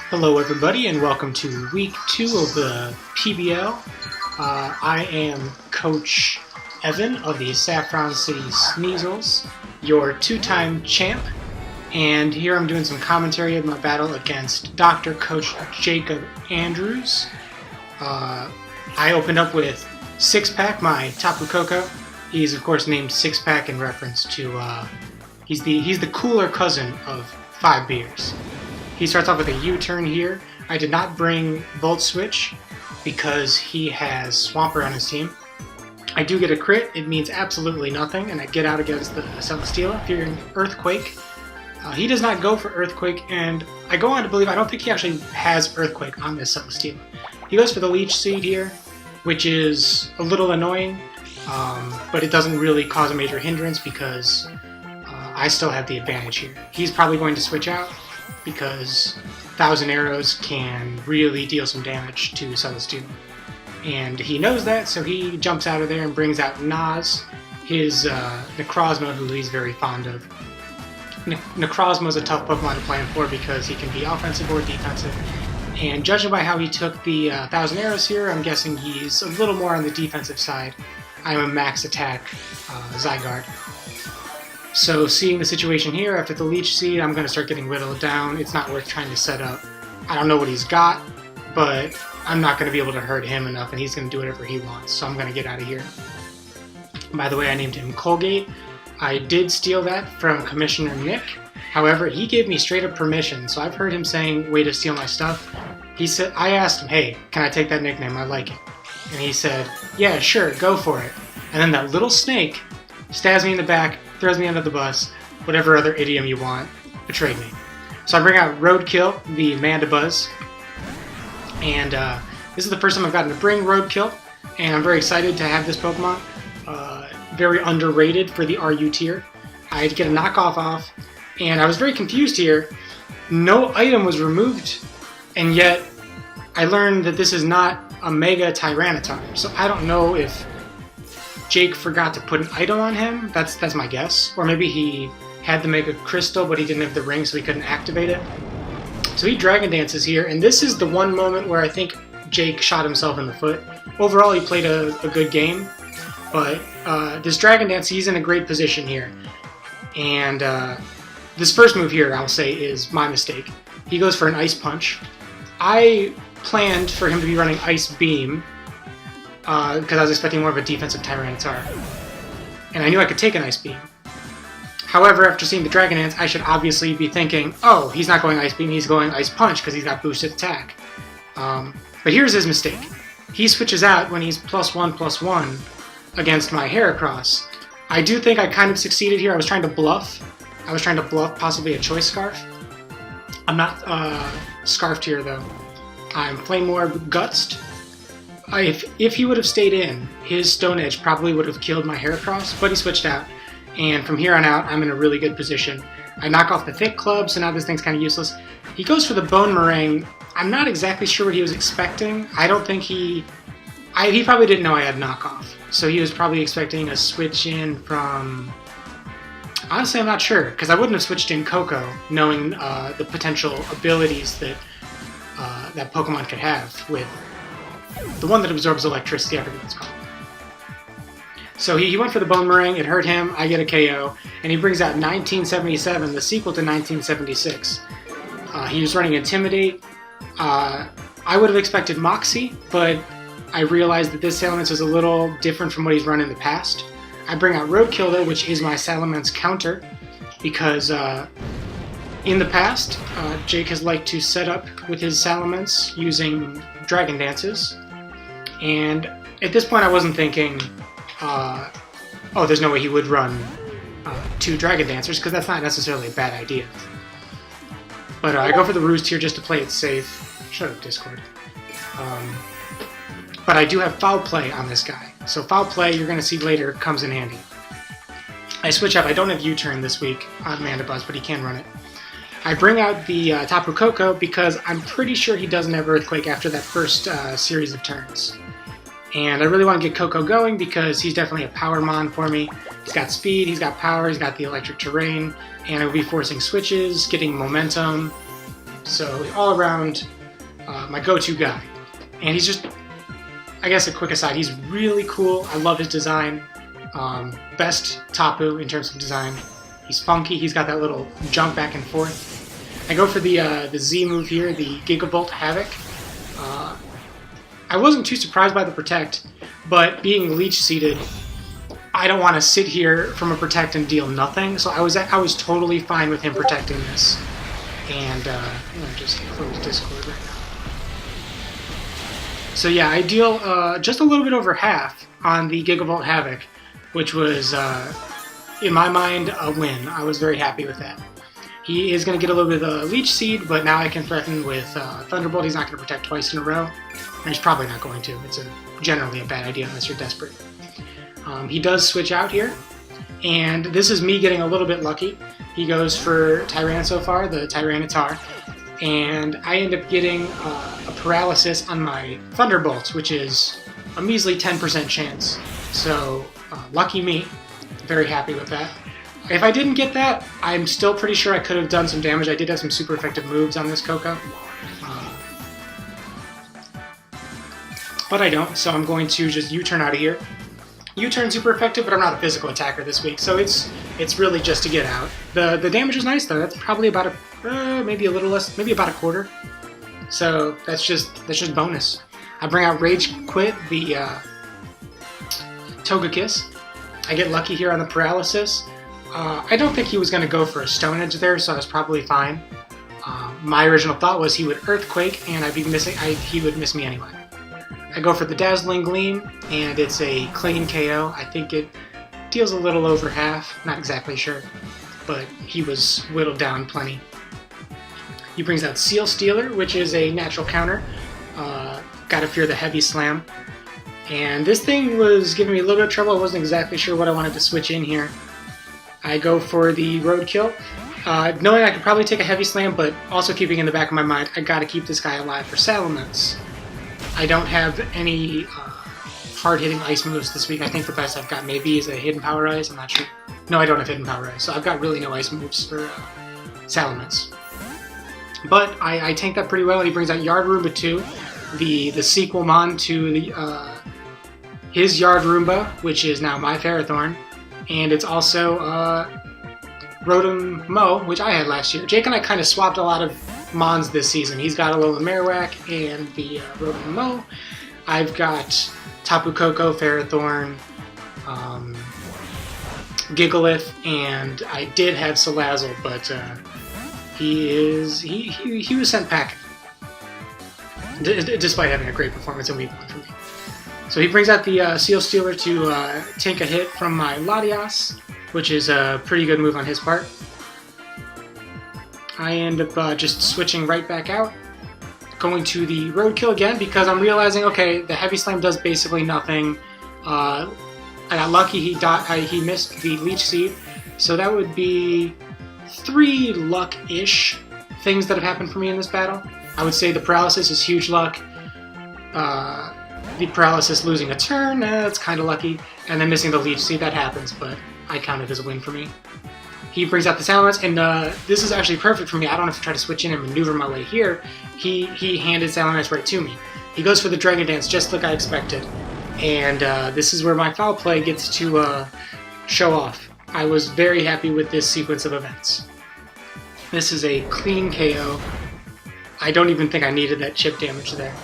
Hello everybody and welcome to week 2 of the PBL. I am Coach Evan of the Saffron City Sneasels, your two-time champ, and here I'm doing some commentary of my battle against Dr. Coach Jacob Andrews. I opened up with Six-Pack, my Tapu Koko. He's of course named Six-Pack in reference to, he's the cooler cousin of 5 beers. He starts off with a U-turn here. I did not bring Volt Switch because he has Swampert on his team. I do get a crit. It means absolutely nothing, and I get out against the Celesteela, fearing Earthquake. He does not go for Earthquake, and I go on to believe I don't think he actually has Earthquake on this Celesteela. He goes for the Leech Seed here, which is a little annoying, but it doesn't really cause a major hindrance because I still have the advantage here. He's probably going to switch out, because 1,000 Arrows can really deal some damage to Celesteela. And he knows that, so he jumps out of there and brings out Naz, his Necrozma, who he's very fond of. Necrozma is a tough Pokemon to plan for because he can be offensive or defensive. And judging by how he took the 1,000 Arrows here, I'm guessing he's a little more on the defensive side. I'm a max attack Zygarde. So seeing the situation here, after the Leech Seed, I'm going to start getting whittled down. It's not worth trying to set up. I don't know what he's got, but I'm not going to be able to hurt him enough, and he's going to do whatever he wants, so I'm going to get out of here. By the way, I named him Colgate. I did steal that from Commissioner Nick. However, he gave me straight up permission, so I've heard him saying, way to steal my stuff. He said, I asked him, hey, can I take that nickname? I like it. And he said, yeah, sure, go for it. And then that little snake stabs me in the back, throws me under the bus, whatever other idiom you want, betrayed me. So I bring out Roadkill, the Mandibuzz, and this is the first time I've gotten to bring Roadkill, and I'm very excited to have this Pokemon. Very underrated for the RU tier. I had to get a knockoff off, and I was very confused here. No item was removed, and yet I learned that this is not a Mega Tyranitar, so I don't know if Jake forgot to put an item on him. That's my guess. Or maybe he had the Mega Crystal, but he didn't have the ring, so he couldn't activate it. So he Dragon Dances here, and this is the one moment where I think Jake shot himself in the foot. Overall, he played a good game, but this Dragon Dance, he's in a great position here. And this first move here, I'll say, is my mistake. He goes for an Ice Punch. I planned for him to be running Ice Beam, because I was expecting more of a defensive Tyranitar. And I knew I could take an Ice Beam. However, after seeing the Dragon Dance, I should obviously be thinking, oh, he's not going Ice Beam, he's going Ice Punch because he's got boosted attack. But here's his mistake. He switches out when he's +1/+1 against my Heracross. I do think I kind of succeeded here. I was trying to bluff. I was trying to bluff possibly a Choice Scarf. I'm not Scarfed here, though. I'm Flame Orb Gutsed. If he would have stayed in, his Stone Edge probably would have killed my Heracross, but he switched out. And from here on out, I'm in a really good position. I knock off the Thick Club, so now this thing's kind of useless. He goes for the Bone Meringue. I'm not exactly sure what he was expecting. I don't think he probably didn't know I had knockoff. So he was probably expecting a switch in from... Honestly, I'm not sure, because I wouldn't have switched in Koko, knowing the potential abilities that that Pokemon could have with the one that absorbs electricity, I forget what it's called. So he went for the Bone Meringue, it hurt him, I get a KO, and he brings out 1977, the sequel to 1976. He was running Intimidate. I would have expected Moxie, but I realized that this Salamence was a little different from what he's run in the past. I bring out Roadkill though, which is my Salamence counter, because in the past, Jake has liked to set up with his Salamence using Dragon Dances, and at this point I wasn't thinking, oh, there's no way he would run 2 Dragon Dancers, because that's not necessarily a bad idea. But I go for the Roost here just to play it safe. Shut up, Discord. But I do have Foul Play on this guy, so Foul Play, you're going to see later, comes in handy. I switch up. I don't have U-turn this week on Mandibuzz, but he can run it. I bring out the Tapu Koko because I'm pretty sure he doesn't have Earthquake after that first series of turns. And I really want to get Koko going because he's definitely a power mon for me. He's got speed, he's got power, he's got the electric terrain, and I'll be forcing switches, getting momentum. So all around my go-to guy. And he's just, I guess a quick aside, he's really cool. I love his design. Best Tapu in terms of design. He's funky. He's got that little jump back and forth. I go for the Z move here, the Gigavolt Havoc. I wasn't too surprised by the Protect, but being Leech seeded, I don't want to sit here from a Protect and deal nothing. So I was totally fine with him protecting this. And I'm gonna just close Discord right now. So yeah, I deal just a little bit over half on the Gigavolt Havoc, which was, in my mind, a win. I was very happy with that. He is going to get a little bit of Leech Seed, but now I can threaten with Thunderbolt. He's not going to protect twice in a row. And he's probably not going to. It's generally a bad idea unless you're desperate. He does switch out here, and this is me getting a little bit lucky. He goes for Tyrannosaurus, the Tyranitar, and I end up getting a paralysis on my Thunderbolts, which is a measly 10% chance. So, lucky me. Very happy with that. If I didn't get that, I'm still pretty sure I could have done some damage. I did have some super effective moves on this Koko. But I don't, so I'm going to just U-turn out of here. U-turn super effective, but I'm not a physical attacker this week, so it's really just to get out. The damage is nice though. That's probably about maybe a little less, maybe about a quarter. So that's just bonus. I bring out Rage Quit, the Togekiss. I get lucky here on the paralysis. I don't think he was going to go for a Stone Edge there, so I was probably fine. My original thought was he would Earthquake, and he would miss me anyway. I go for the Dazzling Gleam, and it's a clean KO. I think it deals a little over half, not exactly sure, but he was whittled down plenty. He brings out Seal Stealer, which is a natural counter. Gotta fear the Heavy Slam. And this thing was giving me a little bit of trouble. I wasn't exactly sure what I wanted to switch in here. I go for the Roadkill, knowing I could probably take a Heavy Slam, but also keeping in the back of my mind, I gotta keep this guy alive for Salamence. I don't have any hard-hitting ice moves this week. I think the best I've got maybe is a Hidden Power Ice. I'm not sure. No, I don't have Hidden Power Ice, so I've got really no ice moves for Salamence. But I tank that pretty well. He brings out Yard Roomba 2, the sequel mon to the his Yard Roomba, which is now my Ferrothorn. And it's also Rotom Mow, which I had last year. Jake and I kind of swapped a lot of Mons this season. He's got Alolan Marowak and the Rotom Mow. I've got Tapu Koko, Ferrothorn, Gigalith, and I did have Salazzle, but he was sent packing, despite having a great performance in Week 1 for me. So he brings out the Seal Stealer to take a hit from my Latias, which is a pretty good move on his part. I end up just switching right back out, going to the Roadkill again because I'm realizing, okay, the Heavy Slam does basically nothing. I got lucky, he missed the Leech Seed, so that would be 3 luck-ish things that have happened for me in this battle. I would say the Paralysis is huge luck. The Paralysis losing a turn, that's kind of lucky. And then missing the Leech Seed, that happens, but I count it as a win for me. He brings out the Salamence, and this is actually perfect for me. I don't have to try to switch in and maneuver my way here. He handed Salamence right to me. He goes for the Dragon Dance just like I expected. And this is where my foul play gets to show off. I was very happy with this sequence of events. This is a clean KO. I don't even think I needed that chip damage there.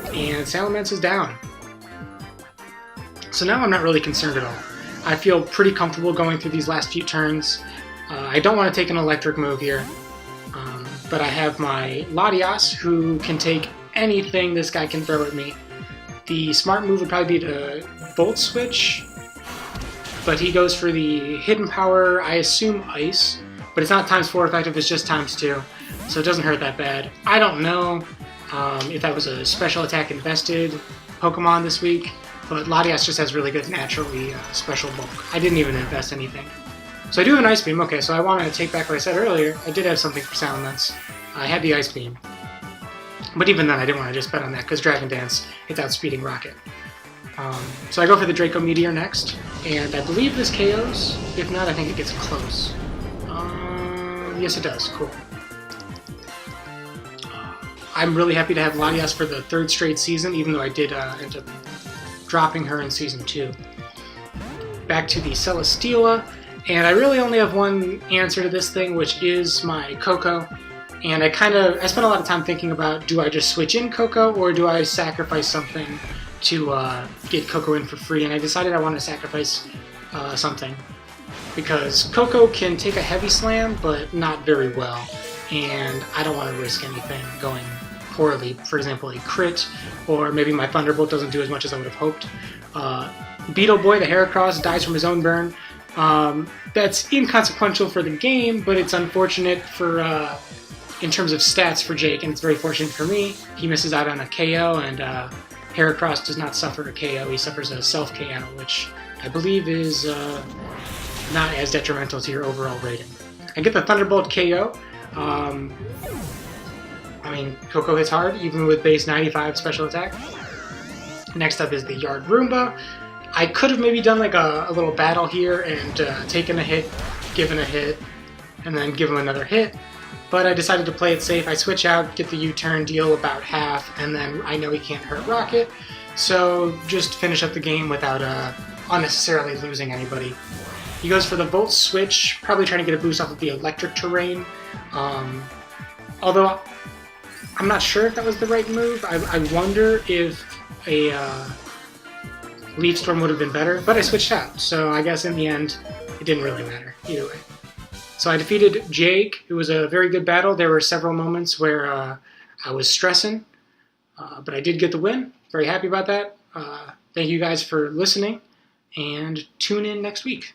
And Salamence is down. So now I'm not really concerned at all. I feel pretty comfortable going through these last few turns. I don't want to take an electric move here, but I have my Latias, who can take anything this guy can throw at me. The smart move would probably be to Volt Switch, but he goes for the Hidden Power, I assume Ice, but it's not ×4 effective, it's just ×2, so it doesn't hurt that bad. I don't know if that was a special attack invested Pokemon this week, but Latias just has really good naturally special bulk. I didn't even invest anything. So I do have an Ice Beam. Okay, so I want to take back what I said earlier. I did have something for Salamence. I had the Ice Beam. But even then, I didn't want to just bet on that, because Dragon Dance, it's outspeeding Rocket. So I go for the Draco Meteor next, and I believe this KOs. If not, I think it gets close. Yes, it does. Cool. I'm really happy to have Latias for the 3rd straight season, even though I did end up dropping her in Season 2. Back to the Celesteela, and I really only have one answer to this thing, which is my Coco. And I spent a lot of time thinking about, do I just switch in Coco, or do I sacrifice something to get Coco in for free? And I decided I want to sacrifice something, because Coco can take a heavy slam, but not very well, and I don't want to risk anything going poorly. For example, a crit, or maybe my Thunderbolt doesn't do as much as I would have hoped. Beetle Boy, the Heracross, dies from his own burn. That's inconsequential for the game, but it's unfortunate for in terms of stats for Jake, and it's very fortunate for me. He misses out on a KO, and Heracross does not suffer a KO. He suffers a self-KO, which I believe is not as detrimental to your overall rating. I get the Thunderbolt KO. I mean, Coco hits hard, even with base 95 special attack. Next up is the Yard Roomba. I could have maybe done like a little battle here and taken a hit, given a hit, and then give him another hit. But I decided to play it safe. I switch out, get the U-turn, deal about half, and then I know he can't hurt Rocket. So just finish up the game without unnecessarily losing anybody. He goes for the Volt Switch, probably trying to get a boost off of the electric terrain. Although I'm not sure if that was the right move. I wonder if a Leaf Storm would have been better, but I switched out. So I guess in the end, it didn't really matter either way. So I defeated Jake. It was a very good battle. There were several moments where I was stressing, but I did get the win. Very happy about that. Thank you guys for listening, and tune in next week.